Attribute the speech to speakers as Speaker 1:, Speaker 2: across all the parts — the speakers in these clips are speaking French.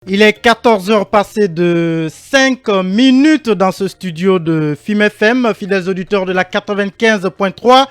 Speaker 1: Il est 14 heures passées de 5 minutes dans ce studio de FIM FM, fidèles auditeurs de la 95.3.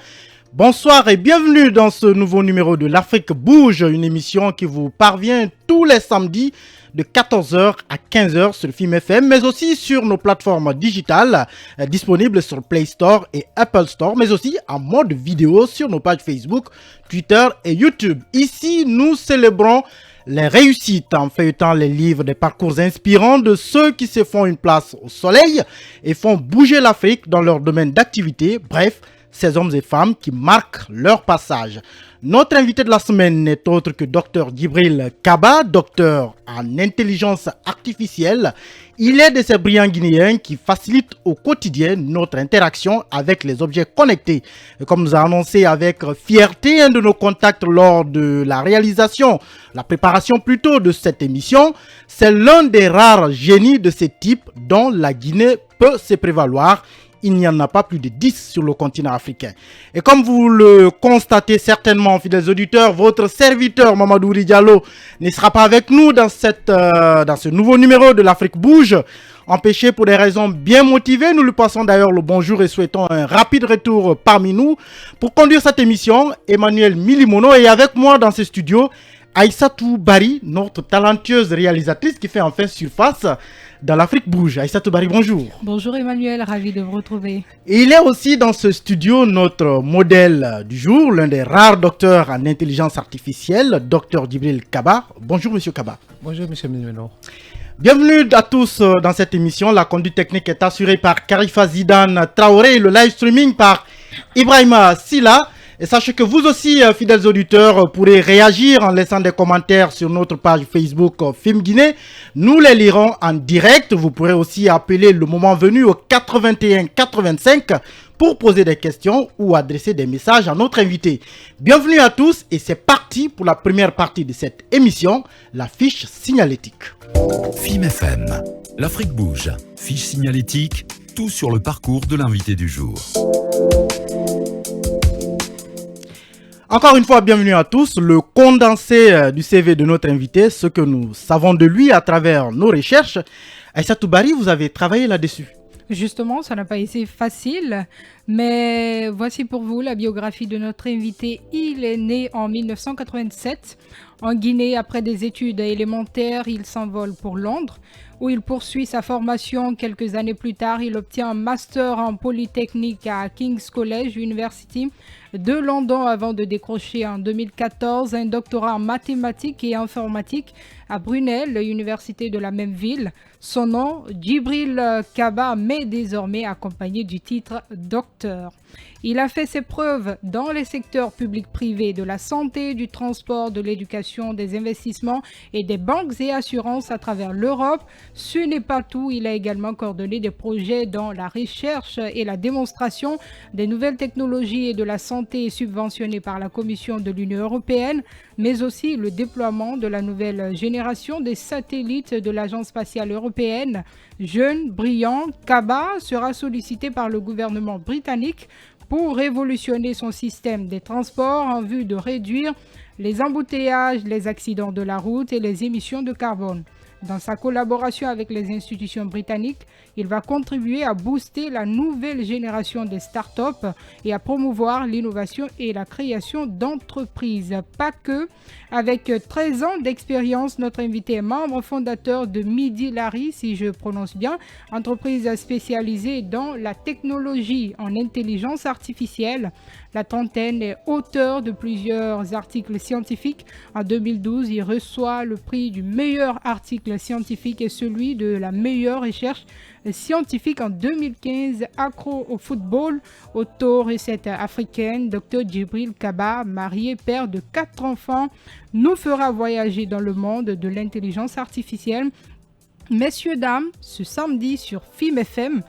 Speaker 1: Bonsoir et bienvenue dans ce nouveau numéro de l'Afrique Bouge, une émission qui vous parvient tous les samedis de 14h à 15h sur FIM FM, mais aussi sur nos plateformes digitales disponibles sur Play Store et Apple Store, mais aussi en mode vidéo sur nos pages Facebook, Twitter et YouTube. Ici, nous célébrons les réussites en feuilletant les livres des parcours inspirants de ceux qui se font une place au soleil et font bouger l'Afrique dans leur domaine d'activité, bref, ces hommes et femmes qui marquent leur passage. Notre invité de la semaine n'est autre que Dr Djibril Kaba, docteur en intelligence artificielle. Il est de ces brillants Guinéens qui facilitent au quotidien notre interaction avec les objets connectés. Et comme nous a annoncé avec fierté un de nos contacts lors de la réalisation, la préparation plutôt de cette émission, c'est l'un des rares génies de ce type dont la Guinée peut se prévaloir. Il n'y en a pas plus de 10 sur le continent africain. Et comme vous le constatez certainement, fidèles auditeurs, votre serviteur Mamadou Diallo ne sera pas avec nous dans ce nouveau numéro de l'Afrique Bouge. Empêché pour des raisons bien motivées, nous lui passons d'ailleurs le bonjour et souhaitons un rapide retour parmi nous. Pour conduire cette émission, Emmanuel Milimono est avec moi dans ce studio. Aïssatou Bari, notre talentueuse réalisatrice qui fait enfin surface dans l'Afrique Bouge. Aïssatou Bari, bonjour.
Speaker 2: Bonjour Emmanuel, ravi de vous retrouver.
Speaker 1: Et il est aussi dans ce studio notre modèle du jour, l'un des rares docteurs en intelligence artificielle, Dr Djibril Kaba. Bonjour Monsieur Kaba.
Speaker 3: Bonjour Monsieur Milimono.
Speaker 1: Bienvenue à tous dans cette émission. La conduite technique est assurée par Karifa Zidane Traoré et le live streaming par Ibrahima Silla. Et sachez que vous aussi, fidèles auditeurs, pourrez réagir en laissant des commentaires sur notre page Facebook FIM Guinée. Nous les lirons en direct. Vous pourrez aussi appeler le moment venu au 81 85 pour poser des questions ou adresser des messages à notre invité. Bienvenue à tous et c'est parti pour la première partie de cette émission, la fiche signalétique.
Speaker 4: FIM FM, l'Afrique bouge, fiche signalétique, tout sur le parcours de l'invité du jour.
Speaker 1: Encore une fois, bienvenue à tous. Le condensé du CV de notre invité, ce que nous savons de lui à travers nos recherches. Aïssatou Bari, vous avez travaillé là-dessus.
Speaker 2: Justement, ça n'a pas été facile, mais voici pour vous la biographie de notre invité. Il est né en 1987 en Guinée. Après des études élémentaires, il s'envole pour Londres, où il poursuit sa formation. Quelques années plus tard, il obtient un master en polytechnique à King's College University de London avant de décrocher en 2014 un doctorat en mathématiques et informatique à Brunel, université de la même ville. Son nom, Djibril Kaba, mais désormais accompagné du titre docteur. Il a fait ses preuves dans les secteurs publics-privés de la santé, du transport, de l'éducation, des investissements et des banques et assurances à travers l'Europe. Ce n'est pas tout, il a également coordonné des projets dans la recherche et la démonstration des nouvelles technologies et de la santé subventionnés par la Commission de l'Union européenne, mais aussi le déploiement de la nouvelle génération des satellites de l'Agence spatiale européenne. Jeune, brillant, Kaba sera sollicité par le gouvernement britannique pour révolutionner son système des transports en vue de réduire les embouteillages, les accidents de la route et les émissions de carbone. Dans sa collaboration avec les institutions britanniques, il va contribuer à booster la nouvelle génération des startups et à promouvoir l'innovation et la création d'entreprises. Pas que. Avec 13 ans d'expérience, notre invité est membre fondateur de Midi Larry, si je prononce bien, entreprise spécialisée dans la technologie en intelligence artificielle. La trentaine est auteur de plusieurs articles scientifiques. En 2012, il reçoit le prix du meilleur article scientifique et celui de la meilleure recherche scientifique en 2015. Accro au football, auto-recette africaine, Dr Djibril Kaba, marié, père de 4 enfants, nous fera voyager dans le monde de l'intelligence artificielle. Messieurs, dames, ce samedi sur FIM FM,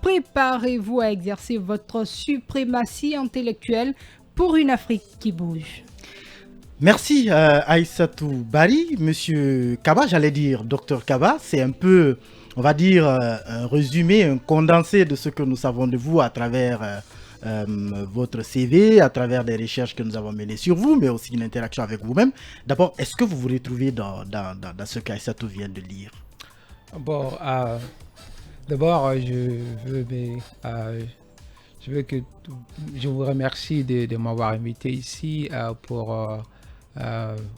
Speaker 2: préparez-vous à exercer votre suprématie intellectuelle pour une Afrique qui bouge.
Speaker 1: Merci Aïssatou Bari, Monsieur Kaba, j'allais dire Docteur Kaba, c'est un peu, on va dire, un résumé, un condensé de ce que nous savons de vous à travers votre CV, à travers des recherches que nous avons menées sur vous, mais aussi une interaction avec vous-même. D'abord, est-ce que vous vous retrouvez dans ce qu'Aïssatou vient de lire?
Speaker 3: Bon, d'abord, je vous remercie de m'avoir invité ici pour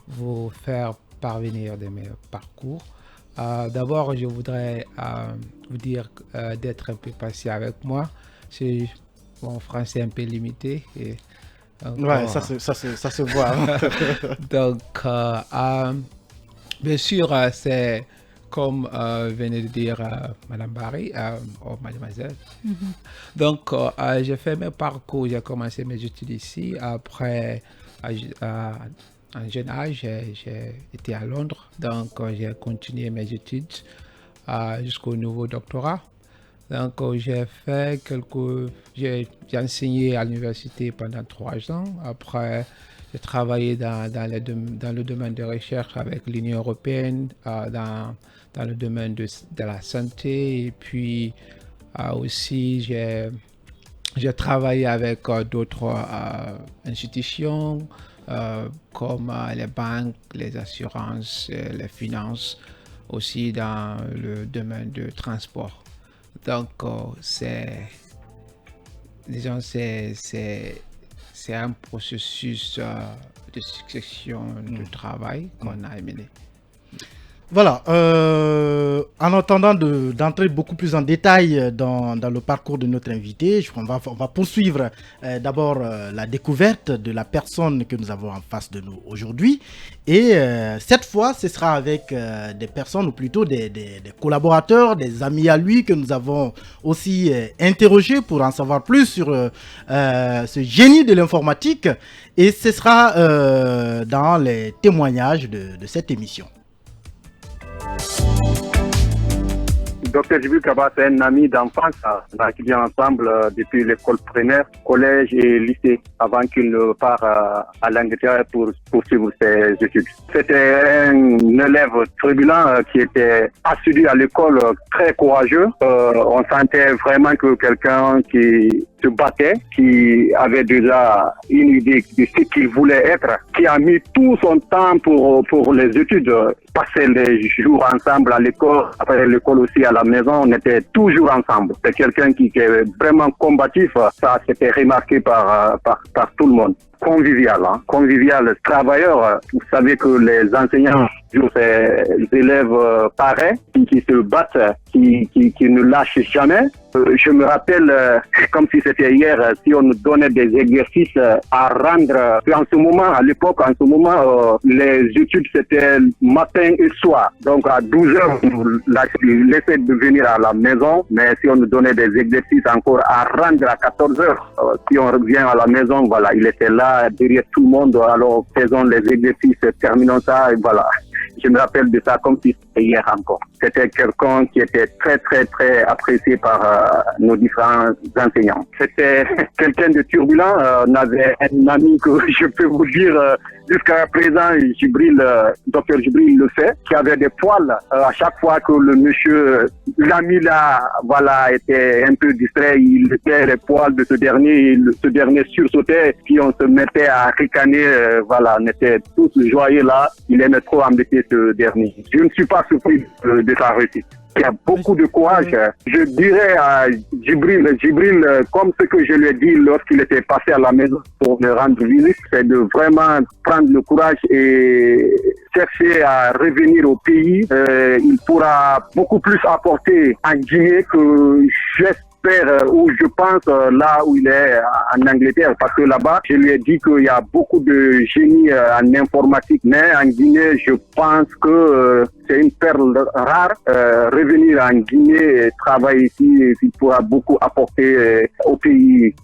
Speaker 3: vous faire parvenir de mes parcours. D'abord, je voudrais vous dire d'être un peu patient avec moi. C'est mon français un peu limité. Et
Speaker 1: ouais, ça se voit.
Speaker 3: Donc, bien sûr, c'est comme venait de dire Madame Barry, ou Mademoiselle. Mm-hmm. Donc, j'ai fait mes parcours, j'ai commencé mes études ici. Après, en jeune âge, j'ai été à Londres, donc j'ai continué mes études jusqu'au niveau doctorat. Donc j'ai enseigné à l'université pendant 3 ans. Après, j'ai travaillé dans le domaine de recherche avec l'Union européenne, dans le domaine de la santé. Et puis aussi, j'ai travaillé avec d'autres institutions, comme les banques, les assurances, les finances, aussi dans le domaine du transport. Donc, c'est un processus de succession de travail qu'on a mené.
Speaker 1: Voilà, en attendant d'entrer beaucoup plus en détail dans le parcours de notre invité, on va poursuivre d'abord la découverte de la personne que nous avons en face de nous aujourd'hui. Et cette fois, ce sera avec des personnes, ou plutôt des collaborateurs, des amis à lui que nous avons aussi interrogés pour en savoir plus sur ce génie de l'informatique. Et ce sera dans les témoignages de cette émission.
Speaker 5: Docteur Djibril Kaba, c'est un ami d'enfance. On a étudié ensemble depuis l'école primaire, collège et lycée, avant qu'il ne parte à l'Angleterre pour poursuivre ses études. C'était un élève turbulent qui était assidu à l'école, très courageux. On sentait vraiment que quelqu'un qui se battait, qui avait déjà une idée de ce qu'il voulait être, qui a mis tout son temps pour les études, passer les jours ensemble à l'école, après l'école aussi à la maison, on était toujours ensemble. C'est quelqu'un qui est vraiment combatif, ça c'était remarqué par tout le monde. Convivial, travailleur. Vous savez que les enseignants, ces élèves pareils, qui se battent, qui ne lâchent jamais. Je me rappelle, comme si c'était hier, si on nous donnait des exercices à rendre. En ce moment, à l'époque, les études, c'était matin et soir. Donc, à 12 heures, on laissait de venir à la maison. Mais si on nous donnait des exercices encore à rendre à 14 heures, si on revient à la maison, voilà, il était là derrière tout le monde. Alors, faisons les exercices, terminons ça, et voilà. Je me rappelle de ça comme si c'était hier encore. C'était quelqu'un qui était très, très, très apprécié par nos différents enseignants. C'était quelqu'un de turbulent. On avait un ami que je peux vous dire jusqu'à présent, Dr Djibril le fait, qui avait des poils. À chaque fois que le monsieur, l'ami là, voilà, était un peu distrait, il était les poils de ce dernier sursautait, puis on se mettait à ricaner, voilà, on était tous joyeux là. Il aimait trop embêter ce dernier. Je ne suis pas surpris de sa réussite. Il y a beaucoup de courage. Je dirais à Djibril, comme ce que je lui ai dit lorsqu'il était passé à la maison pour me rendre visite, c'est de vraiment prendre le courage et chercher à revenir au pays. Il pourra beaucoup plus apporter en Guinée que où je pense là où il est en Angleterre, parce que là-bas, je lui ai dit qu'il y a beaucoup de génie en informatique, mais en Guinée, je pense que c'est une perle rare. Revenir en Guinée et travailler ici, il pourra beaucoup apporter au pays.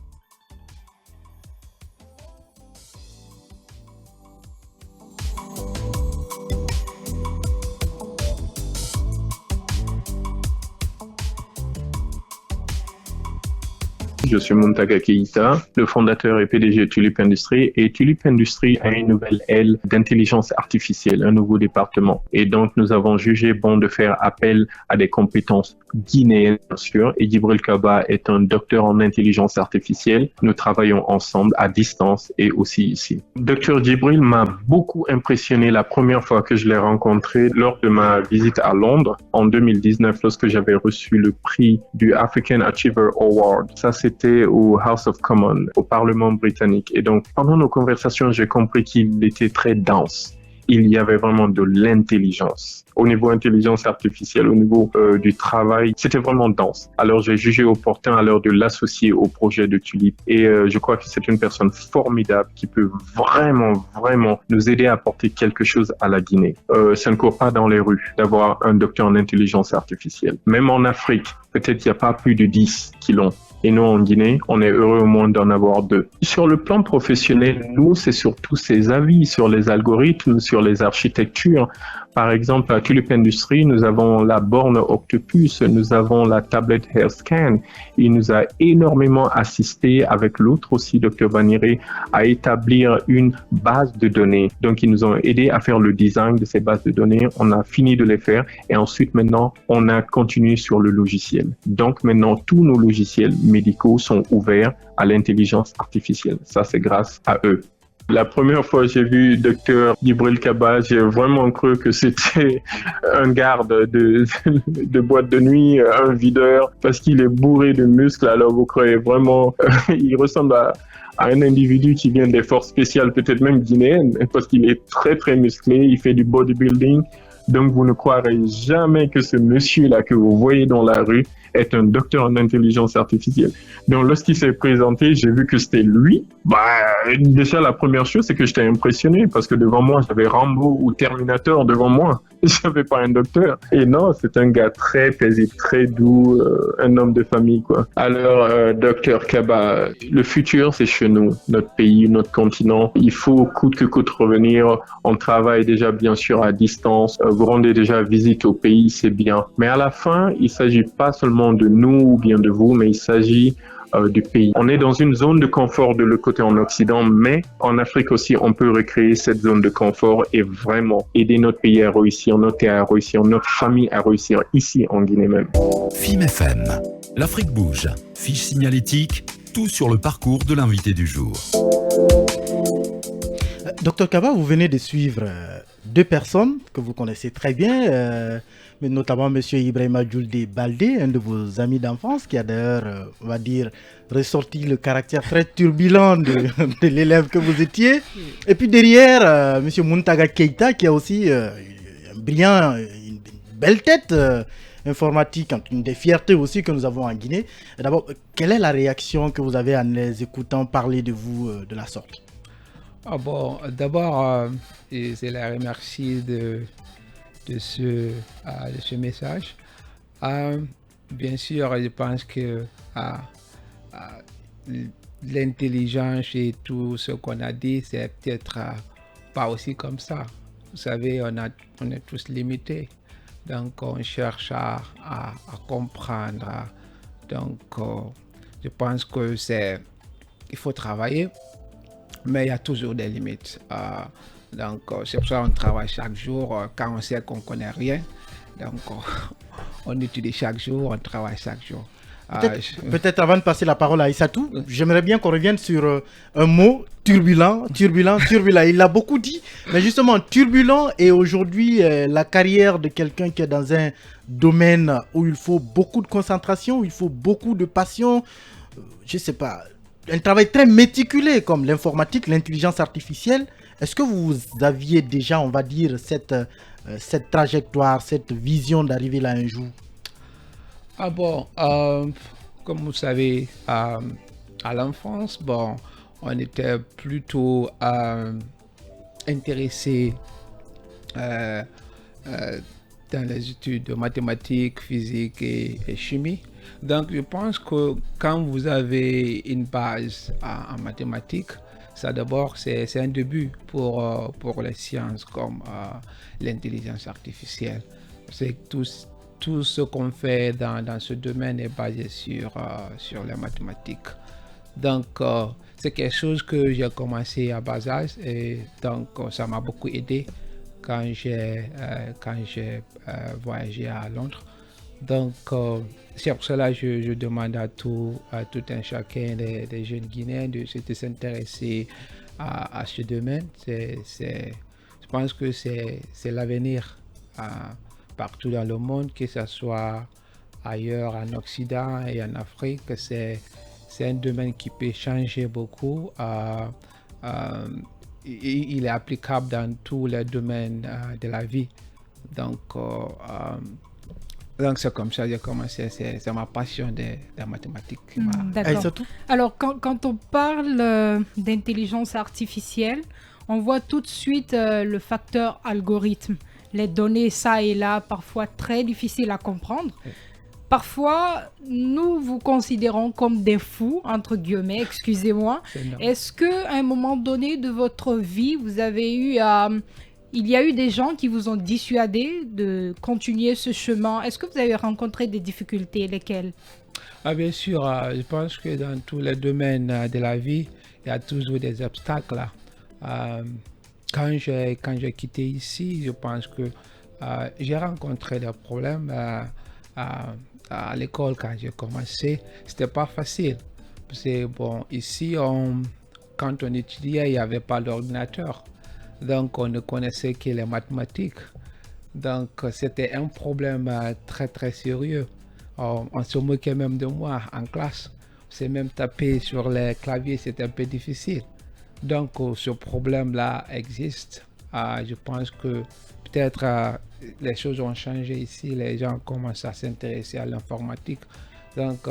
Speaker 6: Je suis Muntaga Keïta, le fondateur et PDG Tulip Industries. Et Tulip Industries a une nouvelle aile d'intelligence artificielle, un nouveau département. Et donc, nous avons jugé bon de faire appel à des compétences guinéenne, bien sûr, et Djibril Kaba est un docteur en intelligence artificielle. Nous travaillons ensemble à distance et aussi ici. Dr Djibril m'a beaucoup impressionné la première fois que je l'ai rencontré lors de ma visite à Londres en 2019 lorsque j'avais reçu le prix du African Achiever Award. Ça, c'était au House of Commons, au Parlement britannique. Et donc, pendant nos conversations, j'ai compris qu'il était très dense. Il y avait vraiment de l'intelligence. Au niveau intelligence artificielle, au niveau du travail, c'était vraiment dense. Alors j'ai jugé opportun alors de l'associer au projet de Tulip. Et je crois que c'est une personne formidable qui peut vraiment nous aider à apporter quelque chose à la Guinée. Ça ne court pas dans les rues d'avoir un docteur en intelligence artificielle. Même en Afrique, peut-être il n'y a pas plus de 10 qui l'ont. Et nous, en Guinée, on est heureux au moins d'en avoir 2. Sur le plan professionnel, nous, c'est surtout ses avis sur les algorithmes, sur les architectures. Par exemple, à Tulip Industries, nous avons la borne Octopus, nous avons la tablette HealthScan. Il nous a énormément assisté avec l'autre aussi, Dr Baniré, à établir une base de données. Donc, ils nous ont aidé à faire le design de ces bases de données. On a fini de les faire et ensuite, maintenant, on a continué sur le logiciel. Donc, maintenant, tous nos logiciels médicaux sont ouverts à l'intelligence artificielle. Ça, c'est grâce à eux. La première fois que j'ai vu Dr Djibril Kaba, j'ai vraiment cru que c'était un garde de boîte de nuit, un videur, parce qu'il est bourré de muscles. Alors vous croyez vraiment, il ressemble à un individu qui vient des forces spéciales, peut-être même guinéennes, parce qu'il est très musclé, il fait du bodybuilding. Donc vous ne croirez jamais que ce monsieur-là que vous voyez dans la rue est un docteur en intelligence artificielle. Donc lorsqu'il s'est présenté, j'ai vu que c'était lui. Déjà la première chose, c'est que j'étais impressionné parce que devant moi, j'avais Rambo ou Terminator devant moi. J'avais pas un docteur. Et non, c'est un gars très paisible, très doux, un homme de famille, quoi. Alors, docteur Kaba, le futur, c'est chez nous, notre pays, notre continent. Il faut coûte que coûte revenir. On travaille déjà, bien sûr, à distance. Vous rendez déjà visite au pays, c'est bien. Mais à la fin, il s'agit pas seulement de nous ou bien de vous, mais il s'agit du pays. On est dans une zone de confort de le côté en Occident, mais en Afrique aussi, on peut recréer cette zone de confort et vraiment aider notre pays à réussir, notre terre à réussir, notre famille à réussir, ici en Guinée même.
Speaker 4: FIM FM, l'Afrique bouge, fiche signalétique, tout sur le parcours de l'invité du jour.
Speaker 1: Docteur Kaba, vous venez de suivre 2 personnes que vous connaissez très bien, mais notamment M. Ibrahima Djoulde Baldé, un de vos amis d'enfance, qui a d'ailleurs, on va dire, ressorti le caractère très turbulent de l'élève que vous étiez. Et puis derrière, M. Muntaga Keïta, qui a aussi un brillant, une belle tête informatique, une des fiertés aussi que nous avons en Guinée. D'abord, quelle est la réaction que vous avez en les écoutant parler de vous de la sorte?
Speaker 3: D'abord, je les remercie de ce message. Bien sûr, je pense que l'intelligence et tout ce qu'on a dit, c'est peut-être pas aussi comme ça. Vous savez, on est tous limités. Donc, on cherche à comprendre. Donc, je pense que il faut travailler. Mais il y a toujours des limites. Donc, c'est pour ça qu'on travaille chaque jour. Quand on sait qu'on ne connaît rien, donc on étudie chaque jour, on travaille chaque jour.
Speaker 1: Peut-être avant de passer la parole à Issatou, j'aimerais bien qu'on revienne sur un mot, turbulent. Il l'a beaucoup dit, mais justement, turbulent est aujourd'hui la carrière de quelqu'un qui est dans un domaine où il faut beaucoup de concentration, où il faut beaucoup de passion, je ne sais pas, un travail très méticuleux comme l'informatique, l'intelligence artificielle. Est-ce que vous aviez déjà, on va dire, cette trajectoire, cette vision d'arriver là un jour?
Speaker 3: Comme vous savez, à l'enfance, on était plutôt intéressé dans les études de mathématiques, physique et chimie. Donc, je pense que quand vous avez une base en mathématiques, ça d'abord, c'est un début pour les sciences comme l'intelligence artificielle. C'est tout ce qu'on fait dans ce domaine est basé sur les mathématiques. Donc, c'est quelque chose que j'ai commencé à bas âge et donc ça m'a beaucoup aidé quand j'ai voyagé à Londres. Donc, c'est pour cela que je demande à tout un chacun des jeunes Guinéens de s'intéresser à ce domaine. Je pense que c'est l'avenir partout dans le monde, que ce soit ailleurs en Occident et en Afrique. C'est un domaine qui peut changer beaucoup. Il est applicable dans tous les domaines de la vie. Donc c'est comme ça que j'ai commencé. C'est ma passion de la mathématique.
Speaker 2: D'accord. Alors, quand on parle d'intelligence artificielle, on voit tout de suite le facteur algorithme. Les données, ça et là, parfois très difficiles à comprendre. Oui. Parfois, nous vous considérons comme des fous, entre guillemets, excusez-moi. Est-ce qu'à un moment donné de votre vie, vous avez eu il y a eu des gens qui vous ont dissuadé de continuer ce chemin? Est-ce que vous avez rencontré des difficultés? Lesquelles?
Speaker 3: Bien sûr, je pense que dans tous les domaines de la vie, il y a toujours des obstacles. Quand j'ai quitté ici, je pense que j'ai rencontré des problèmes à l'école quand j'ai commencé. C'était pas facile. C'est bon, ici, quand on étudiait, il n'y avait pas d'ordinateur. Donc, on ne connaissait que les mathématiques. Donc, c'était un problème très, très sérieux. On se moquait même de moi en classe. C'est même taper sur les claviers, c'était un peu difficile. Donc, ce problème-là existe. Je pense que peut-être les choses ont changé ici. Les gens commencent à s'intéresser à l'informatique. Donc,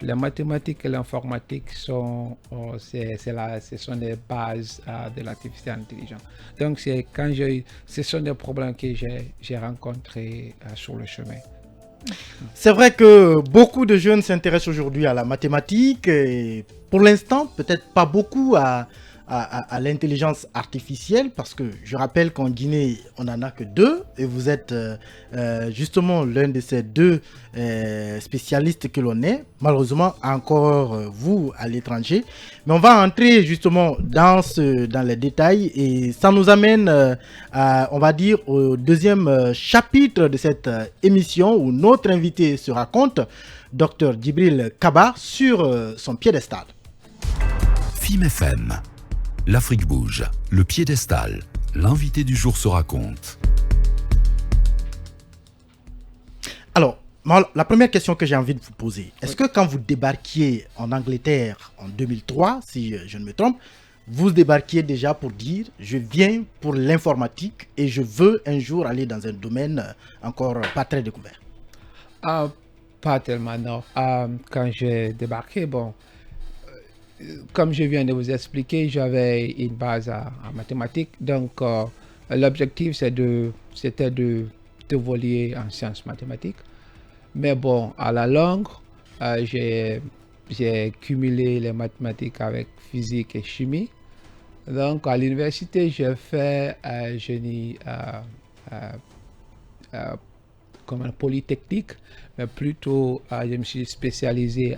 Speaker 3: les mathématiques et l'informatique ce sont des bases de l'artificielle intelligence. Donc, ce sont des problèmes que j'ai rencontrés sur le chemin.
Speaker 1: C'est vrai que beaucoup de jeunes s'intéressent aujourd'hui à la mathématique et pour l'instant, peut-être pas beaucoup à l'intelligence artificielle, parce que je rappelle qu'en Guinée, on n'en a que 2 et vous êtes justement l'un de ces 2 spécialistes que l'on est, malheureusement encore vous à l'étranger. Mais on va entrer justement dans les détails et ça nous amène, on va dire, au deuxième chapitre de cette émission où notre invité se raconte, Dr Djibril Kaba, sur son piédestal.
Speaker 4: FIM-FM. L'Afrique bouge, le piédestal, l'invité du jour se raconte.
Speaker 1: Alors, la première question que j'ai envie de vous poser, est-ce que quand vous débarquiez en Angleterre en 2003, si je ne me trompe, vous débarquiez déjà pour dire « je viens pour l'informatique et je veux un jour aller dans un domaine encore pas très découvert »
Speaker 3: Pas tellement, non. Quand j'ai débarqué, comme je viens de vous expliquer, j'avais une base en mathématiques. Donc, l'objectif, c'était d'évoluer en sciences mathématiques. Mais bon, à la longue, j'ai cumulé les mathématiques avec physique et chimie. Donc, à l'université, j'ai fait génie comme un polytechnique, mais plutôt, je me suis spécialisé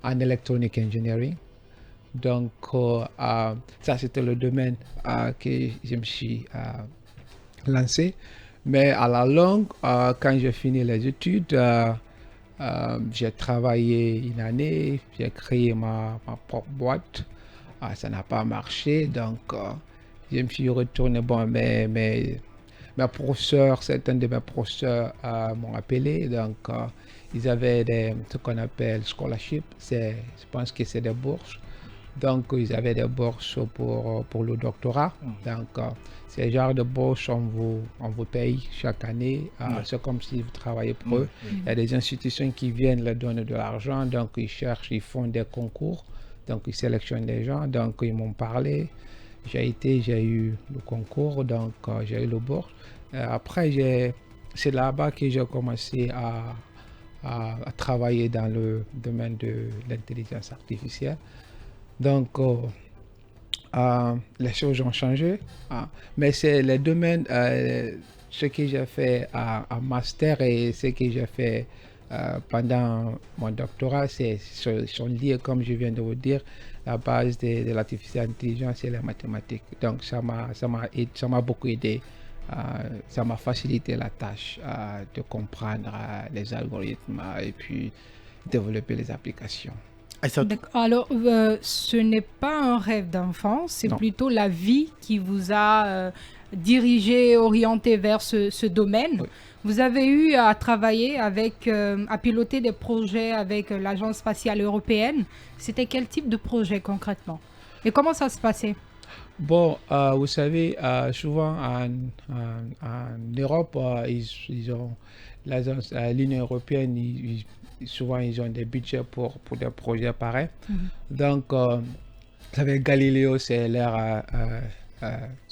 Speaker 3: en electronic engineering. Donc, ça, c'était le domaine que je me suis lancé. Mais à la longue, quand j'ai fini les études, j'ai travaillé une année, j'ai créé ma propre boîte. Ça n'a pas marché, donc je me suis retourné. Bon, mais mes professeurs, certains de mes professeurs m'ont appelé, donc ils avaient ce qu'on appelle scholarship, je pense que c'est des bourses. Donc ils avaient des bourses pour le doctorat. Donc ces genres de bourses, on vous paye chaque année. C'est comme si vous travaillez pour eux. Il y a des institutions qui viennent leur donner de l'argent, donc ils font des concours, donc ils sélectionnent des gens. Donc ils m'ont parlé, j'ai eu le concours, donc j'ai eu le bourse. Après, c'est là-bas que j'ai commencé à travailler dans le domaine de l'intelligence artificielle. Donc, les choses ont changé, mais c'est le domaine, ce que j'ai fait en master et ce que j'ai fait pendant mon doctorat, sont liés, comme je viens de vous dire. La base de l'artificielle intelligence et la mathématique. Donc, ça m'a beaucoup aidé ça m'a facilité la tâche de comprendre les algorithmes et puis développer les applications.
Speaker 2: Alors, ce n'est pas un rêve d'enfant, c'est plutôt la vie qui vous a dirigé, orienté vers ce domaine. Oui. Vous avez eu à travailler à piloter des projets avec l'Agence spatiale européenne. C'était quel type de projet concrètement? Et comment ça se passait?
Speaker 3: Bon, vous savez, souvent en Europe, ils ont l'agence, l'Union européenne, souvent ils ont des budgets pour des projets pareils. Donc, vous savez, Galileo, c'est le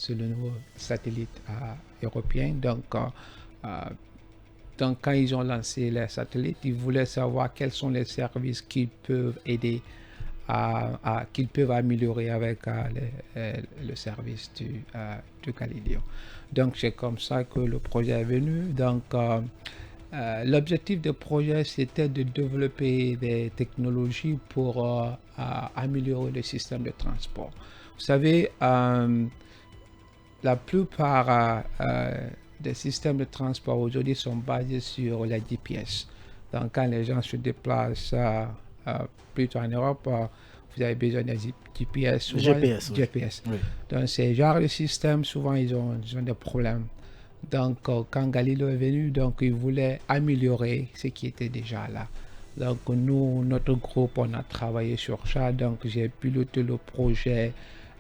Speaker 3: nouveau satellite européen. Donc, quand ils ont lancé les satellites, ils voulaient savoir quels sont les services qu'ils peuvent aider qu'ils peuvent améliorer avec le service du Galileo. Donc, c'est comme ça que le projet est venu. Donc, l'objectif du projet, c'était de développer des technologies pour améliorer le système de transport. Vous savez, la plupart des systèmes de transport aujourd'hui sont basés sur la GPS. Donc, quand les gens se déplacent plutôt en Europe, vous avez besoin de GPS, souvent GPS. Oui. Donc, ces genres de systèmes, souvent, ils ont des problèmes. Donc, quand Galileo est venu, donc, ils voulaient améliorer ce qui était déjà là. Donc, nous, notre groupe, on a travaillé sur ça. Donc, j'ai piloté le projet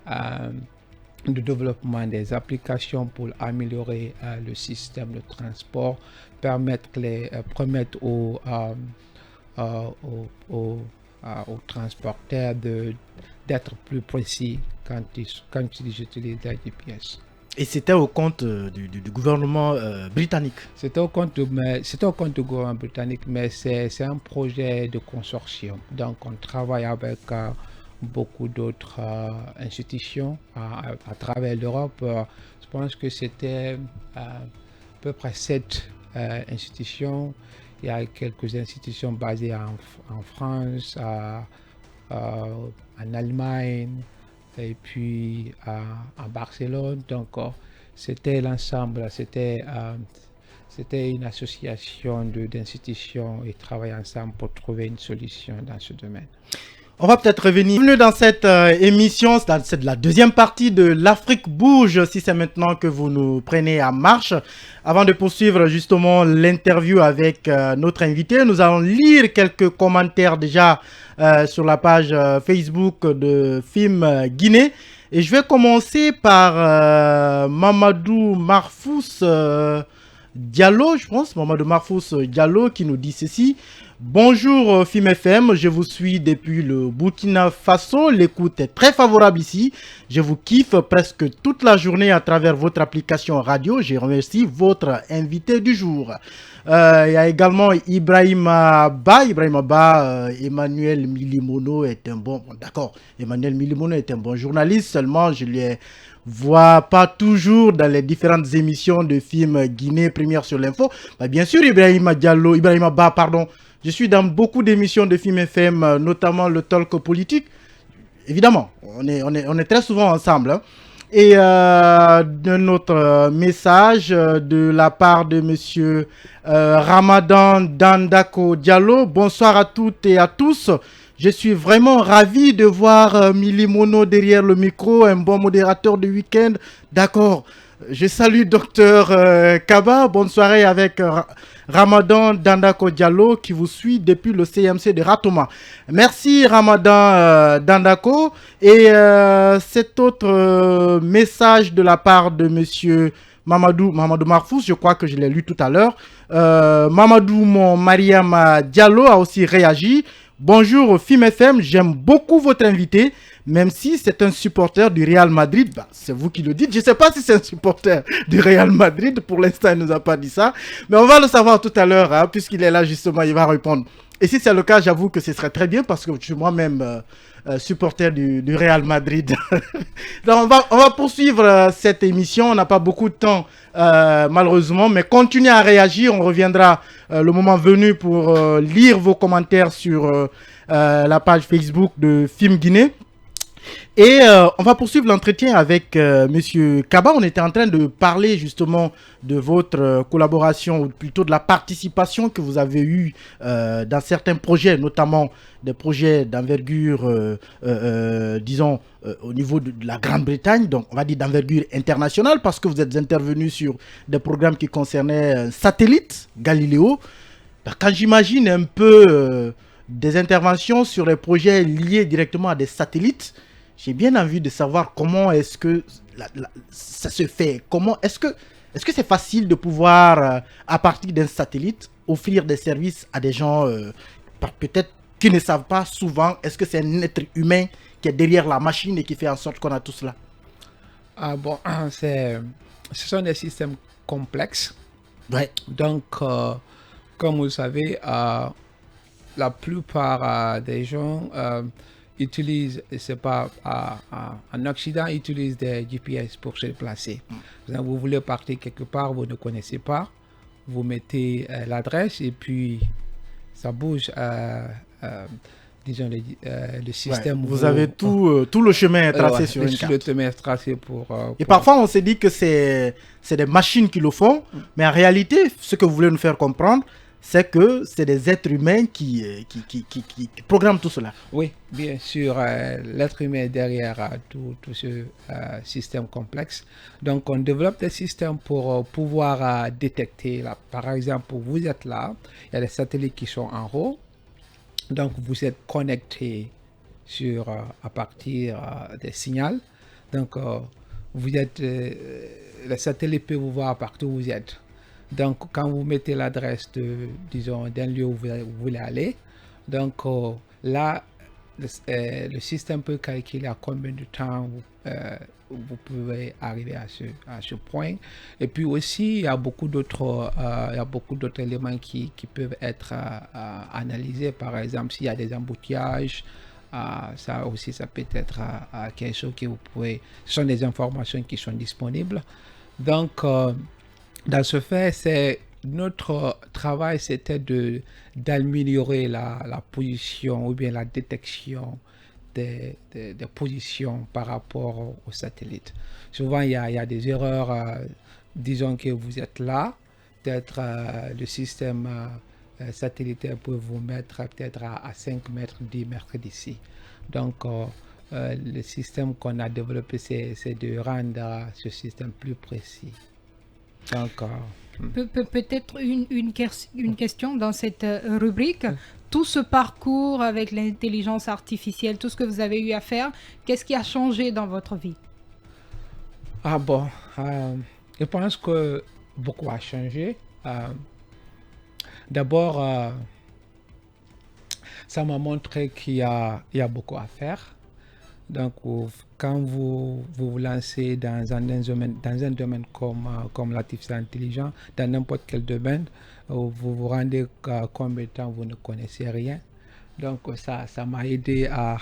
Speaker 3: de développement des applications pour améliorer le système de transport, permettre aux transporteurs d'être plus précis quand ils utilisent la GPS.
Speaker 1: Et c'était au compte du gouvernement britannique.
Speaker 3: C'était au compte du gouvernement britannique, mais c'est un projet de consortium. Donc, on travaille avec beaucoup d'autres institutions à travers l'Europe. Je pense que c'était à peu près 7 institutions. Il y a quelques institutions basées en France, en Allemagne et puis à Barcelone. Donc, c'était l'ensemble, c'était une association d'institutions et travailler ensemble pour trouver une solution dans ce domaine.
Speaker 1: On va peut-être revenir dans cette émission, c'est la deuxième partie de l'Afrique bouge, si c'est maintenant que vous nous prenez en marche. Avant de poursuivre justement l'interview avec notre invité, nous allons lire quelques commentaires déjà sur la page Facebook de Film Guinée. Et je vais commencer par Mamadou Marfous Diallo, je pense, Mamadou Marfous Diallo qui nous dit ceci. Bonjour Film FM, je vous suis depuis le Burkina Faso, l'écoute est très favorable ici, je vous kiffe presque toute la journée à travers votre application radio, je remercie votre invité du jour. Il y a également Ibrahima Ba, Emmanuel Milimono est un bon, d'accord, Emmanuel Milimono est un bon journaliste, seulement je les vois pas toujours dans les différentes émissions de Film Guinée Première sur l'info. Bien sûr Ibrahima Ba, pardon. Je suis dans beaucoup d'émissions de Film FM, notamment le talk politique. Évidemment, on est très souvent ensemble. Hein. Et d'un autre message de la part de monsieur Ramadan Dandako Diallo. Bonsoir à toutes et à tous. Je suis vraiment ravi de voir Milimono derrière le micro, un bon modérateur de week-end. D'accord. Je salue Docteur Kaba. Bonne soirée avec Ramadan Dandako Diallo qui vous suit depuis le CMC de Ratoma. Merci Ramadan Dandako. Et cet autre message de la part de monsieur Mamadou Marfous, je crois que je l'ai lu tout à l'heure. Mamadou Mariama Diallo a aussi réagi. Bonjour Film FM, j'aime beaucoup votre invité. Même si c'est un supporter du Real Madrid, c'est vous qui le dites. Je ne sais pas si c'est un supporter du Real Madrid. Pour l'instant, il ne nous a pas dit ça. Mais on va le savoir tout à l'heure, hein, puisqu'il est là justement, il va répondre. Et si c'est le cas, j'avoue que ce serait très bien parce que je suis moi-même supporter du Real Madrid. Donc on va poursuivre cette émission. On n'a pas beaucoup de temps, malheureusement. Mais continuez à réagir. On reviendra le moment venu pour lire vos commentaires sur la page Facebook de Film Guinée. Et on va poursuivre l'entretien avec Monsieur Kaba. On était en train de parler justement de votre collaboration, ou plutôt de la participation que vous avez eue dans certains projets, notamment des projets d'envergure, disons, au niveau de la Grande-Bretagne, donc on va dire d'envergure internationale, parce que vous êtes intervenu sur des programmes qui concernaient un satellite, Galileo. Quand j'imagine un peu des interventions sur les projets liés directement à des satellites, j'ai bien envie de savoir comment est-ce que ça se fait. Est-ce que c'est facile de pouvoir, à partir d'un satellite, offrir des services à des gens peut-être qui ne savent pas souvent, est-ce que c'est un être humain qui est derrière la machine et qui fait en sorte qu'on a tout cela?
Speaker 3: Ce sont des systèmes complexes.
Speaker 1: Ouais.
Speaker 3: Donc, comme vous le savez, la plupart des gens utilisent, en Occident, utilisent des GPS pour se déplacer. Vous voulez partir quelque part, vous ne connaissez pas, vous mettez l'adresse et puis ça bouge. Disons le système.
Speaker 1: Vous avez tout le chemin tracé sur une carte.
Speaker 3: Le chemin tracé
Speaker 1: Et parfois, on se dit que c'est des machines qui le font, mais en réalité, ce que vous voulez nous faire comprendre, c'est que c'est des êtres humains qui programment tout cela.
Speaker 3: Oui, bien sûr, l'être humain est derrière tout ce système complexe. Donc, on développe des systèmes pour pouvoir détecter. Par exemple, vous êtes là, il y a des satellites qui sont en haut. Donc, vous êtes connecté à partir des signaux. Donc, le satellite peut vous voir partout où vous êtes. Donc, quand vous mettez l'adresse d'un lieu où vous voulez aller, donc là, le système peut calculer à combien de temps vous pouvez arriver à ce point. Et puis aussi, il y a beaucoup d'autres éléments qui peuvent être analysés. Par exemple, s'il y a des embouteillages, ça peut être quelque chose que vous pouvez... Ce sont des informations qui sont disponibles. Donc, dans ce fait, notre travail, c'était d'améliorer la position ou bien la détection des positions par rapport au satellite. Souvent, il y a des erreurs. Disons que vous êtes là, peut-être le système satellitaire peut vous mettre peut-être à 5 mètres, 10 mètres d'ici. Donc, le système qu'on a développé, c'est de rendre ce système plus précis.
Speaker 2: Peut-être une question dans cette rubrique. Tout ce parcours avec l'intelligence artificielle, tout ce que vous avez eu à faire, qu'est-ce qui a changé dans votre vie?
Speaker 3: Je pense que beaucoup a changé. D'abord, ça m'a montré qu'il y a beaucoup à faire. Donc, quand vous vous lancez dans un domaine comme l'artificiel intelligent, dans n'importe quel domaine, vous vous rendez combien de temps vous ne connaissez rien. Donc, ça m'a aidé à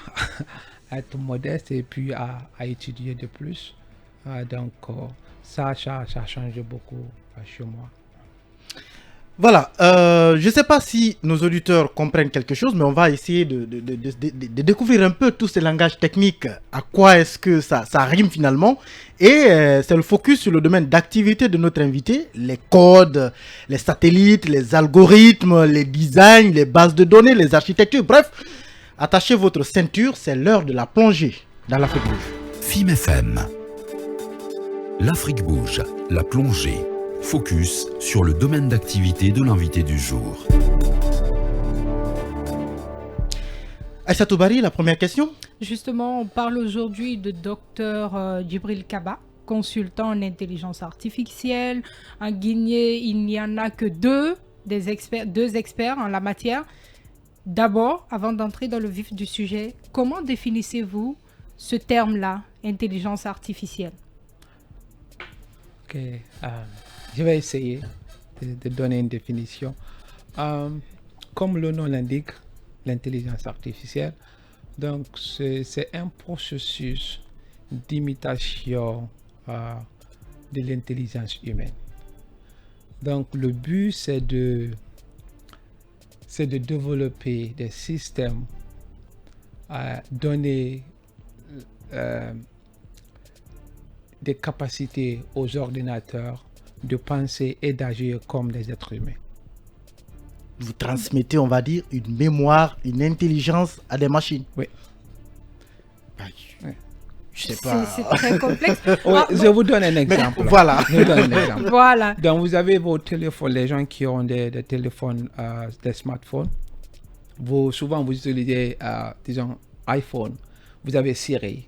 Speaker 3: être modeste et puis à étudier de plus. Donc, ça a changé beaucoup chez moi.
Speaker 1: Voilà, je ne sais pas si nos auditeurs comprennent quelque chose, mais on va essayer de découvrir un peu tous ces langages techniques, à quoi est-ce que ça rime finalement. Et c'est le focus sur le domaine d'activité de notre invité, les codes, les satellites, les algorithmes, les designs, les bases de données, les architectures, bref, attachez votre ceinture, c'est l'heure de la plongée dans l'Afrique bouge.
Speaker 4: FIM FM. L'Afrique bouge, la plongée. Focus sur le domaine d'activité de l'invité du jour.
Speaker 1: Aïssatou Bari, la première question.
Speaker 2: Justement, on parle aujourd'hui de Dr Djibril Kaba, consultant en intelligence artificielle. En Guinée, il n'y en a que deux experts en la matière. D'abord, avant d'entrer dans le vif du sujet, comment définissez-vous ce terme-là, intelligence artificielle?
Speaker 3: Ok. Je vais essayer de donner une définition. Comme le nom l'indique, l'intelligence artificielle, donc c'est un processus d'imitation de l'intelligence humaine. Donc le but, c'est de développer des systèmes, donner des capacités aux ordinateurs de penser et d'agir comme des êtres humains.
Speaker 1: Vous transmettez, on va dire, une mémoire, une intelligence à des machines.
Speaker 3: Oui.
Speaker 1: Je sais pas.
Speaker 2: C'est très complexe.
Speaker 3: Je vous donne un exemple.
Speaker 1: Voilà.
Speaker 3: Je vous donne un exemple.
Speaker 2: Voilà.
Speaker 3: Donc, vous avez vos téléphones, les gens qui ont des téléphones, des smartphones. Souvent, vous utilisez, disons, iPhone. Vous avez Siri.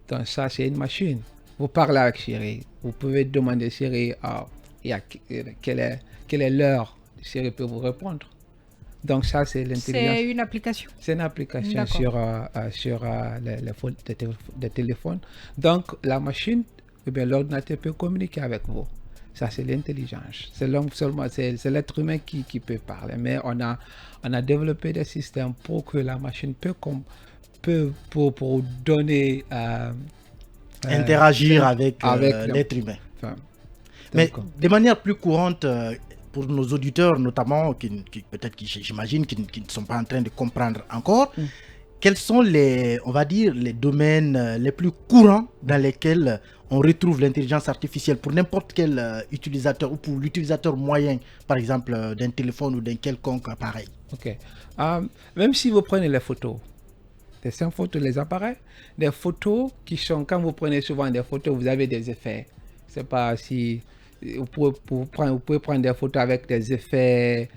Speaker 3: Donc, ça, c'est une machine. Vous parlez avec Siri. Vous pouvez demander Siri quelle est l'heure. Siri peut vous répondre. Donc, ça, c'est l'intelligence.
Speaker 2: C'est une application.
Speaker 3: C'est une application
Speaker 2: D'accord.
Speaker 3: sur les téléphones. Donc, la machine, l'ordinateur peut communiquer avec vous. Ça, c'est l'intelligence. C'est l'être humain qui peut parler. Mais on a développé des systèmes pour que la machine peut pour donner...
Speaker 1: interagir avec l'être humain.
Speaker 3: Enfin,
Speaker 1: mais de manière plus courante, pour nos auditeurs notamment, j'imagine, qui ne sont pas en train de comprendre encore, quels sont les domaines les plus courants dans lesquels on retrouve l'intelligence artificielle pour n'importe quel utilisateur ou pour l'utilisateur moyen, par exemple, d'un téléphone ou d'un quelconque appareil?
Speaker 3: Ok. Même si vous prenez les photos, des 5 photos, les appareils, des photos qui sont, quand vous prenez souvent des photos, vous avez des effets. Je ne sais pas si vous pouvez prendre des photos avec des effets.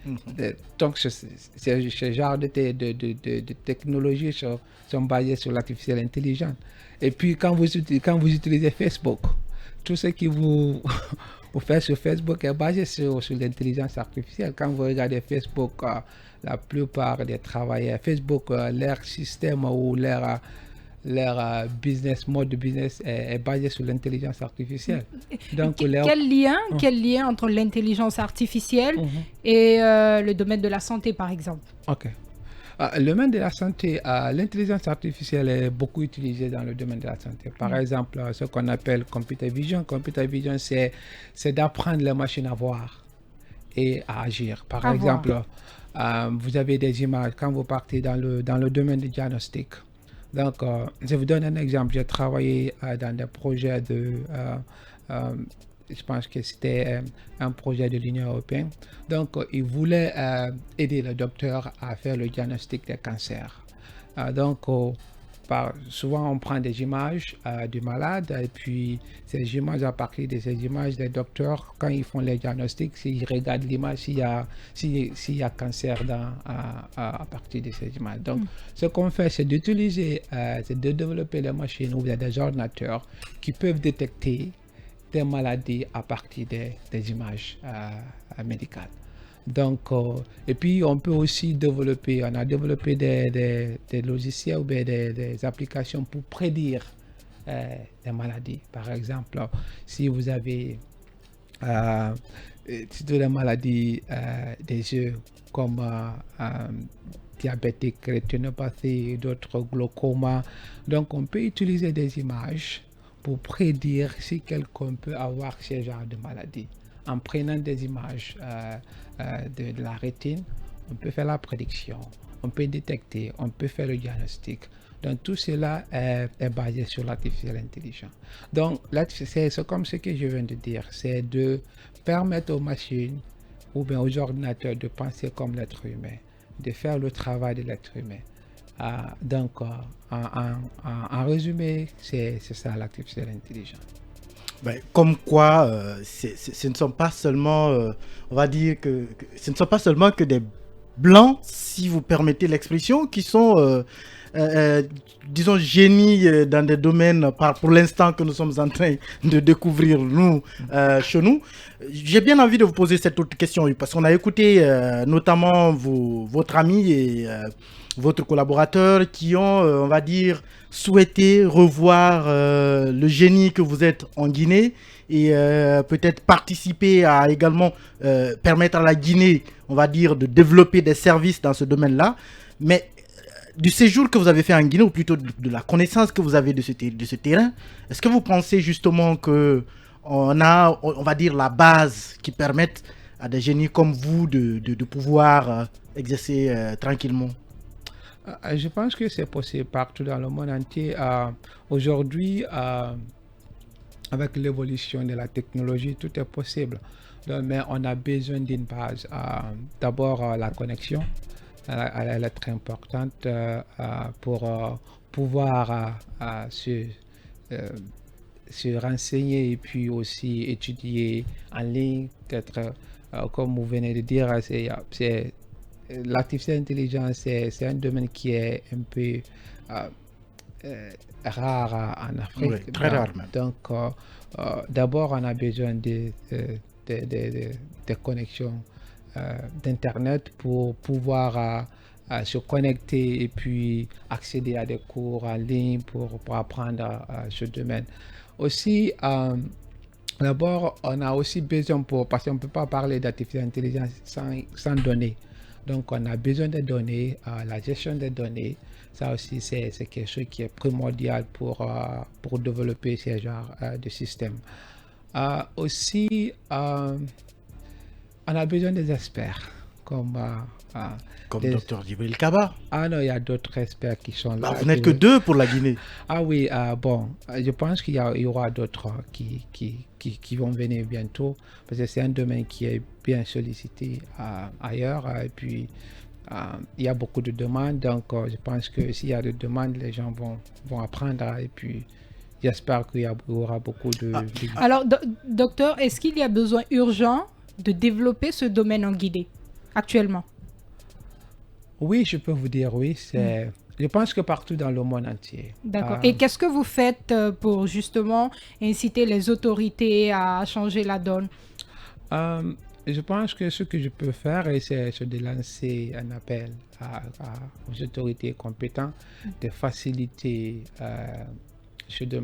Speaker 3: Donc, ce genre de technologies sont basées sur l'artificiel intelligent. Et puis, quand vous utilisez Facebook, tout ce qui vous faites sur Facebook est basé sur l'intelligence artificielle. Quand vous regardez Facebook, la plupart des travailleurs Facebook, leur système ou leur mode de business est basé sur l'intelligence artificielle. Donc,
Speaker 2: quel lien entre l'intelligence artificielle et le domaine de la santé, par exemple?
Speaker 3: Ok. Le domaine de la santé, l'intelligence artificielle est beaucoup utilisée dans le domaine de la santé. Par exemple, ce qu'on appelle computer vision. Computer vision, c'est d'apprendre les machines à voir et à agir. Par exemple, vous avez des images quand vous partez dans le domaine du diagnostic. Donc, je vous donne un exemple. J'ai travaillé dans des projets je pense que c'était un projet de l'Union européenne. Donc, ils voulaient aider le docteur à faire le diagnostic des cancers. Donc, souvent, on prend des images du malade et puis ces images, à partir de ces images, les docteurs, quand ils font les diagnostics, ils regardent l'image s'il y a cancer à partir de ces images. Donc, ce qu'on fait, c'est c'est de développer des machines ou des ordinateurs qui peuvent détecter des maladies à partir des images médicales. Donc, et puis on peut aussi développer des logiciels ou des applications pour prédire des maladies. Par exemple, si vous avez des maladies des yeux comme diabétique, rétinopathie, d'autres glaucomes, donc on peut utiliser des images pour prédire si quelqu'un peut avoir ce genre de maladie. En prenant des images de la rétine, on peut faire la prédiction, on peut détecter, on peut faire le diagnostic. Donc tout cela est basé sur l'artificiel intelligent. Donc c'est comme ce que je viens de dire, c'est de permettre aux machines ou bien aux ordinateurs de penser comme l'être humain, de faire le travail de l'être humain. Donc, en résumé, c'est ça l'artificiel intelligent.
Speaker 1: Comme quoi, ce ne sont pas seulement, on va dire que ce ne sont pas seulement que des blancs, si vous permettez l'expression, qui sont, disons, génies dans des domaines, pour l'instant, que nous sommes en train de découvrir, nous, chez nous. J'ai bien envie de vous poser cette autre question, parce qu'on a écouté notamment votre ami et votre collaborateur qui ont, on va dire, souhaité revoir le génie que vous êtes en Guinée et peut-être participer à également permettre à la Guinée, on va dire, de développer des services dans ce domaine-là. Mais du séjour que vous avez fait en Guinée, ou plutôt de la connaissance que vous avez de ce terrain, est-ce que vous pensez justement que on a, on va dire, la base qui permette à des génies comme vous de pouvoir exercer tranquillement?
Speaker 3: Je pense que c'est possible partout dans le monde entier. Aujourd'hui, avec l'évolution de la technologie, tout est possible. Donc, mais on a besoin d'une base. D'abord, la connexion. Elle est très importante pour pouvoir se renseigner et puis aussi étudier en ligne. Peut-être, comme vous venez de dire, l'artificielle intelligence, c'est un domaine qui est un peu rare en Afrique.
Speaker 1: Oui, très rare même.
Speaker 3: Donc, d'abord, on a besoin de connexions d'Internet pour pouvoir se connecter et puis accéder à des cours en ligne pour apprendre ce domaine. Aussi, d'abord, on a aussi besoin, parce qu'on ne peut pas parler d'artificielle intelligence sans données. Donc, on a besoin de données, la gestion des données. Ça aussi, c'est quelque chose qui est primordial pour développer ces genres de systèmes. Aussi, on a besoin des experts, comme
Speaker 1: Dr Djibril Kaba.
Speaker 3: Ah non, il y a d'autres experts qui sont là.
Speaker 1: Vous n'êtes que 2 pour la Guinée.
Speaker 3: Ah oui, bon, je pense qu'il y aura d'autres qui vont venir bientôt, parce que c'est un domaine qui est bien sollicité ailleurs, et puis il y a beaucoup de demandes, donc je pense que s'il y a des demandes, les gens vont apprendre, et puis j'espère qu'il y aura beaucoup de...
Speaker 2: Alors, docteur, est-ce qu'il y a besoin urgent de développer ce domaine en Guinée actuellement?
Speaker 3: Oui, je peux vous dire oui. Je pense que partout dans le monde entier.
Speaker 2: D'accord. Et qu'est-ce que vous faites pour justement inciter les autorités à changer la donne?
Speaker 3: Je pense que ce que je peux faire, c'est de lancer un appel aux autorités compétentes de faciliter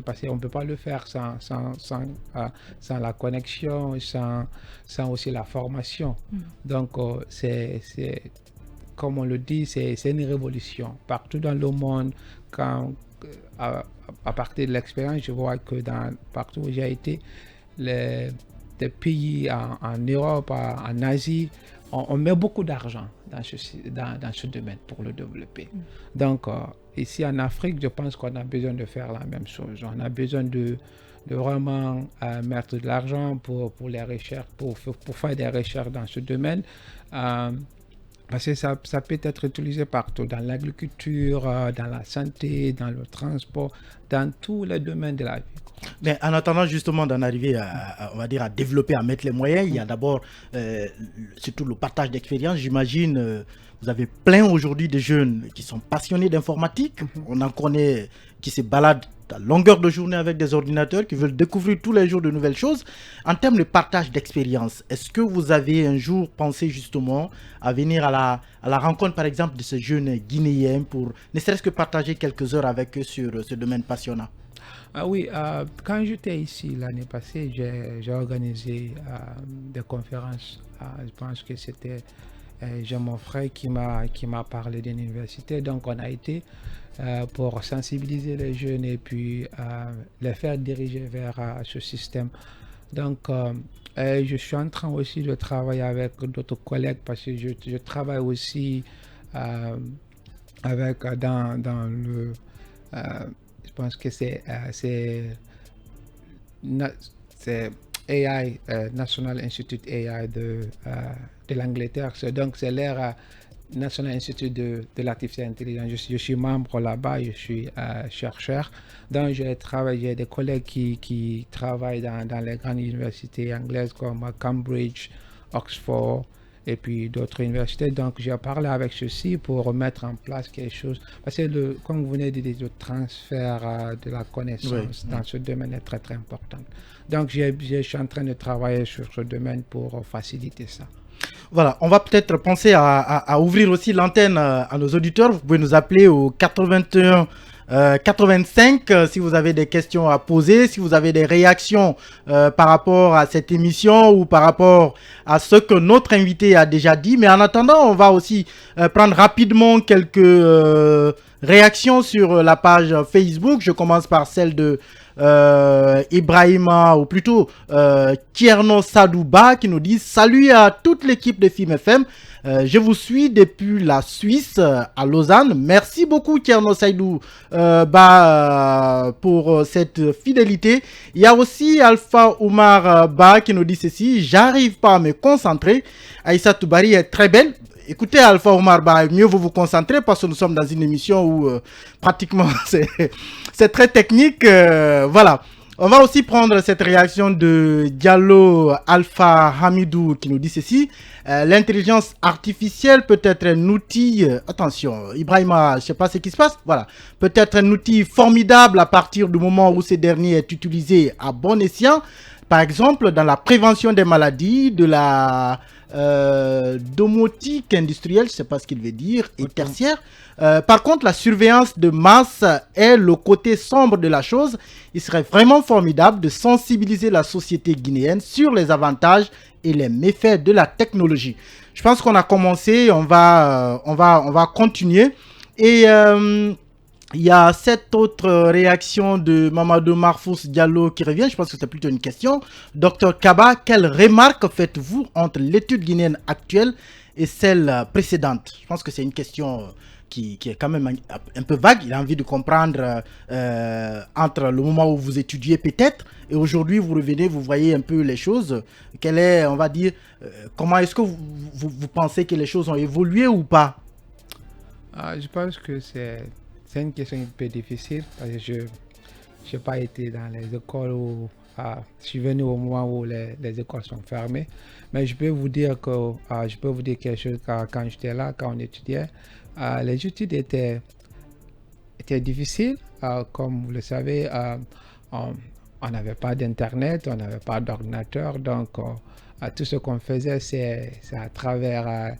Speaker 3: parce qu'on ne peut pas le faire sans la connexion, sans aussi la formation. Donc, comme on le dit, c'est une révolution. Partout dans le monde, à partir de l'expérience, je vois que partout où j'ai été, des pays en Europe, en Asie, on met beaucoup d'argent dans ce domaine pour le développer. Donc, ici en Afrique, je pense qu'on a besoin de faire la même chose. On a besoin de vraiment mettre de l'argent pour les recherches, pour faire des recherches dans ce domaine. Parce que ça peut être utilisé partout, dans l'agriculture, dans la santé, dans le transport, dans tous les domaines de la vie.
Speaker 1: Mais en attendant justement d'en arriver on va dire, à développer, à mettre les moyens, il y a d'abord surtout le partage d'expérience. J'imagine, vous avez plein aujourd'hui de jeunes qui sont passionnés d'informatique. On en connaît qui se baladent à longueur de journée avec des ordinateurs, qui veulent découvrir tous les jours de nouvelles choses. En termes de partage d'expérience, est-ce que vous avez un jour pensé justement à venir à la rencontre par exemple de ces jeunes Guinéens pour ne serait-ce que partager quelques heures avec eux sur ce domaine passionnant?
Speaker 3: Ah oui, quand j'étais ici l'année passée, j'ai organisé des conférences. Je pense que c'était mon frère qui m'a parlé d'une université. Donc on a été pour sensibiliser les jeunes et puis les faire diriger vers ce système. Donc je suis en train aussi de travailler avec d'autres collègues parce que je travaille aussi avec dans le... je pense que c'est AI, National Institute AI de l'Angleterre. Donc c'est l'ère National Institute de l'artificielle intelligence. Je suis membre là-bas, je suis chercheur. Donc j'ai des collègues qui travaillent dans les grandes universités anglaises comme Cambridge, Oxford et puis d'autres universités. Donc j'ai parlé avec ceux-ci pour mettre en place quelque chose. Parce que comme vous venez de dire, le transfert de la connaissance dans ce domaine est très très important. Donc je suis en train de travailler sur ce domaine pour faciliter ça.
Speaker 1: Voilà, on va peut-être penser à ouvrir aussi l'antenne à nos auditeurs. Vous pouvez nous appeler au 81 85 si vous avez des questions à poser, si vous avez des réactions par rapport à cette émission ou par rapport à ce que notre invité a déjà dit. Mais en attendant, on va aussi prendre rapidement quelques réactions sur la page Facebook. Je commence par celle de Ibrahima, ou plutôt Tierno Sadouba, qui nous dit salut à toute l'équipe de Film FM. Je vous suis depuis la Suisse, à Lausanne. Merci beaucoup, Tierno Saïdou, pour cette fidélité. Il y a aussi Alpha Oumar Ba qui nous dit ceci: j'arrive pas à me concentrer. Aïssa Toubari est très belle. Écoutez, Alpha Oumar Ba, mieux vous concentrer parce que nous sommes dans une émission où pratiquement c'est très technique. Voilà. On va aussi prendre cette réaction de Diallo Alpha Hamidou qui nous dit ceci: l'intelligence artificielle peut être un outil, attention Ibrahima, je ne sais pas ce qui se passe, voilà, peut être un outil formidable à partir du moment où ce dernier est utilisé à bon escient, par exemple dans la prévention des maladies, de la domotique industrielle, je ne sais pas ce qu'il veut dire, et tertiaire. Par contre, la surveillance de masse est le côté sombre de la chose. Il serait vraiment formidable de sensibiliser la société guinéenne sur les avantages et les méfaits de la technologie. Je pense qu'on a commencé, on va continuer. Et il y a cette autre réaction de Mamadou Marfous Diallo qui revient. Je pense que c'est plutôt une question. Docteur Kaba, quelle remarque faites-vous entre l'étude guinéenne actuelle et celle précédente? Je pense que c'est une question qui est quand même un peu vague. Il a envie de comprendre entre le moment où vous étudiez peut-être et aujourd'hui vous revenez, vous voyez un peu les choses. Quelle est, on va dire, comment est-ce que vous pensez que les choses ont évolué ou pas?
Speaker 3: Je pense que c'est une question un peu difficile parce que je n'ai pas été dans les écoles où je suis venu au moment où les écoles sont fermées. Mais je peux vous dire quelque chose quand j'étais là, quand on étudiait. Les études étaient difficiles, comme vous le savez, on n'avait pas d'internet, on n'avait pas d'ordinateur, donc tout ce qu'on faisait c'est à travers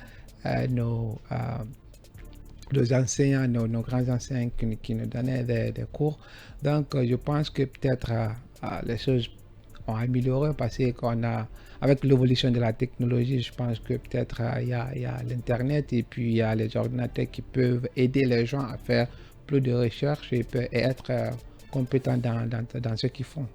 Speaker 3: nos enseignants, nos grands enseignants qui nous donnaient des cours. Donc je pense que peut-être les choses ont amélioré parce qu'on a, avec l'évolution de la technologie, je pense que peut-être il y a l'internet et puis il y a les ordinateurs qui peuvent aider les gens à faire plus de recherche et être compétents dans ce qu'ils font.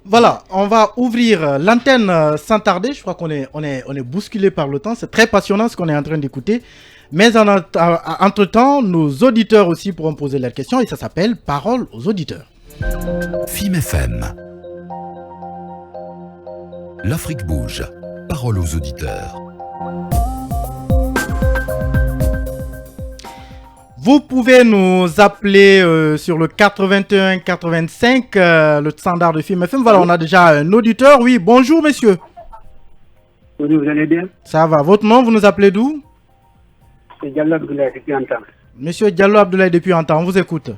Speaker 1: Voilà, on va ouvrir l'antenne sans tarder. Je crois qu'on est bousculé par le temps. C'est très passionnant ce qu'on est en train d'écouter. Mais entre-temps, nos auditeurs aussi pourront poser leurs questions et ça s'appelle Parole aux auditeurs.
Speaker 4: Film FM. L'Afrique bouge. Parole aux auditeurs.
Speaker 1: Vous pouvez nous appeler sur le 81 85, le standard de Film FM. Voilà, on a déjà un auditeur. Oui, bonjour monsieur.
Speaker 7: Oui, vous allez bien?
Speaker 1: Ça va. Votre nom, vous nous appelez d'où?
Speaker 7: C'est Diallo Abdoulaye depuis Anta.
Speaker 1: Monsieur Diallo Abdoulaye depuis Anta, on vous écoute.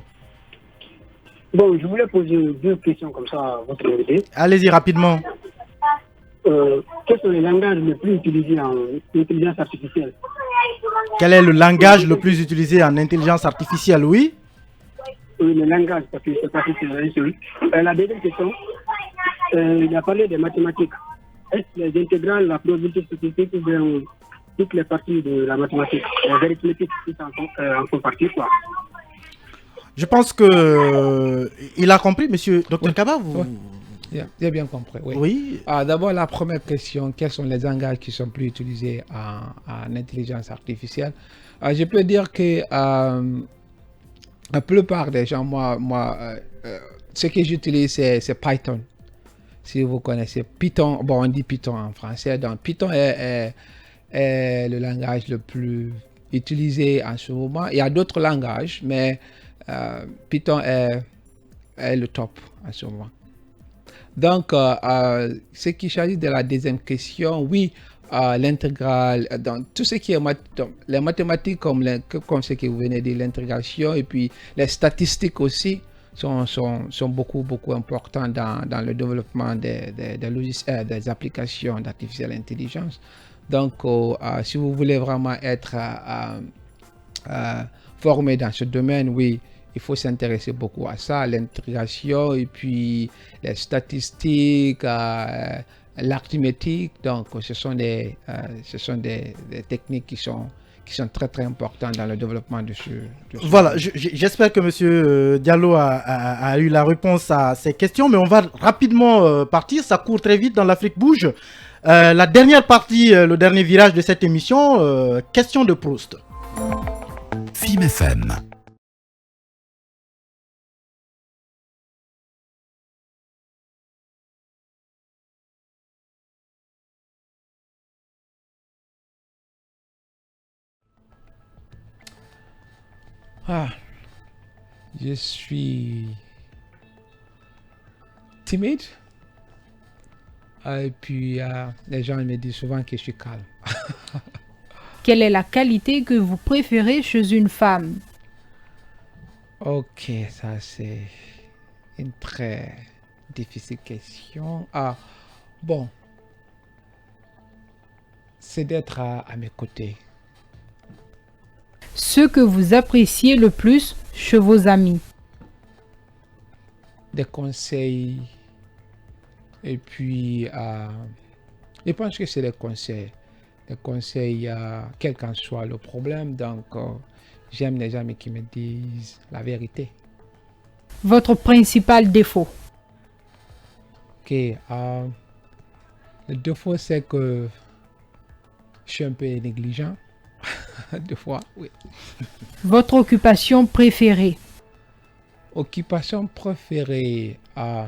Speaker 7: Bon, je voulais poser deux questions comme ça à votre invité.
Speaker 1: Allez-y rapidement.
Speaker 7: Quels sont les langages les plus utilisés en intelligence artificielle?
Speaker 1: Quel est le langage le plus utilisé en intelligence artificielle, oui?
Speaker 7: Oui, le langage, parce que je ne sais pas si c'est la seule. La deuxième question, il a parlé des mathématiques. Est-ce les intégrales, la probabilité statistique ou bien toutes les parties de la mathématique, l'arithmétique, tout en font partie, quoi?
Speaker 1: Je pense que il a compris, monsieur Dr Kaba, vous...
Speaker 3: J'ai bien compris, oui.
Speaker 1: Oui.
Speaker 3: D'abord, la première question, quels sont les langages qui sont plus utilisés en intelligence artificielle? Je peux dire que la plupart des gens, ce que j'utilise, c'est Python. Si vous connaissez Python, bon, on dit Python en français, donc Python est le langage le plus utilisé en ce moment. Il y a d'autres langages, mais Python est le top en ce moment. Donc, ce qui s'agit de la deuxième question, oui, l'intégrale, dans tout ce qui est les mathématiques, comme ce que vous venez de dire, l'intégration, et puis les statistiques aussi sont beaucoup importants dans le développement des logiciels, des applications d'artificielle intelligence. Donc, si vous voulez vraiment être formé dans ce domaine, oui, il faut s'intéresser beaucoup à ça, l'intégration et puis les statistiques, l'arithmétique. Donc, ce sont des techniques qui sont très très importants dans le développement de ce
Speaker 1: Voilà, j'espère que M. Diallo a eu la réponse à ces questions, mais on va rapidement partir, ça court très vite dans l'Afrique bouge. La dernière partie, le dernier virage de cette émission, question de Proust.
Speaker 4: FIM FM.
Speaker 3: Je suis timide. Et puis, les gens me disent souvent que je suis calme.
Speaker 2: Quelle est la qualité que vous préférez chez une femme?
Speaker 3: Ok, ça c'est une très difficile question. Bon, c'est d'être à mes côtés.
Speaker 2: Ce que vous appréciez le plus chez vos amis?
Speaker 3: Des conseils. Et puis, je pense que c'est des conseils. Des conseils, quel qu'en soit le problème. Donc, j'aime les amis qui me disent la vérité.
Speaker 2: Votre principal défaut?
Speaker 3: Ok, le défaut, c'est que je suis un peu négligent. Deux fois, oui.
Speaker 2: Votre occupation préférée?
Speaker 3: Occupation préférée, à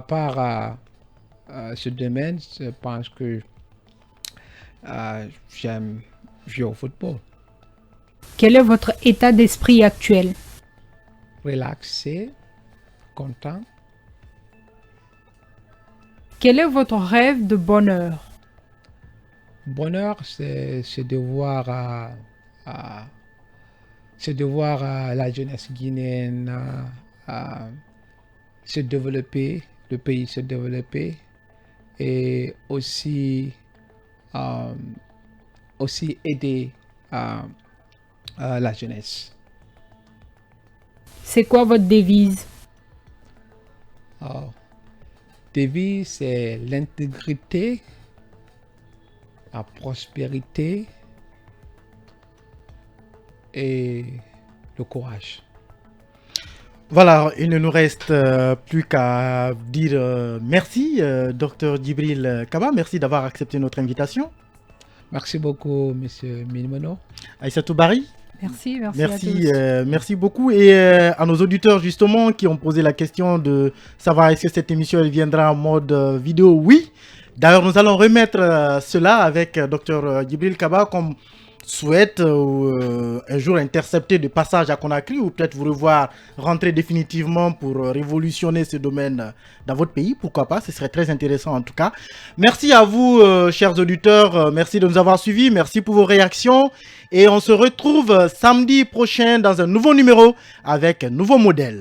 Speaker 3: part ce domaine, je pense que j'aime jouer au football.
Speaker 2: Quel est votre état d'esprit actuel?
Speaker 3: Relaxé, content.
Speaker 2: Quel est votre rêve de bonheur?
Speaker 3: Bonheur, c'est de voir la jeunesse guinéenne se développer, le pays se développer, et aussi aider la jeunesse.
Speaker 2: C'est quoi votre devise?
Speaker 3: Devise, c'est l'intégrité, la prospérité et le courage.
Speaker 1: Voilà, il ne nous reste plus qu'à dire merci, Dr Djibril Kaba. Merci d'avoir accepté notre invitation.
Speaker 3: Merci beaucoup, M. Milmono.
Speaker 2: Merci
Speaker 1: Aïssatou Bari.
Speaker 2: Merci à
Speaker 1: Merci,
Speaker 2: tous.
Speaker 1: merci beaucoup. Et à nos auditeurs, justement, qui ont posé la question de savoir est-ce que cette émission elle viendra en mode vidéo. Oui. D'ailleurs, nous allons remettre cela avec Dr Djibril Kaba comme souhaite un jour intercepter de passage à Conakry ou peut-être vous revoir rentrer définitivement pour révolutionner ce domaine dans votre pays. Pourquoi pas, ce serait très intéressant en tout cas. Merci à vous, chers auditeurs. Merci de nous avoir suivis. Merci pour vos réactions. Et on se retrouve samedi prochain dans un nouveau numéro avec un nouveau modèle.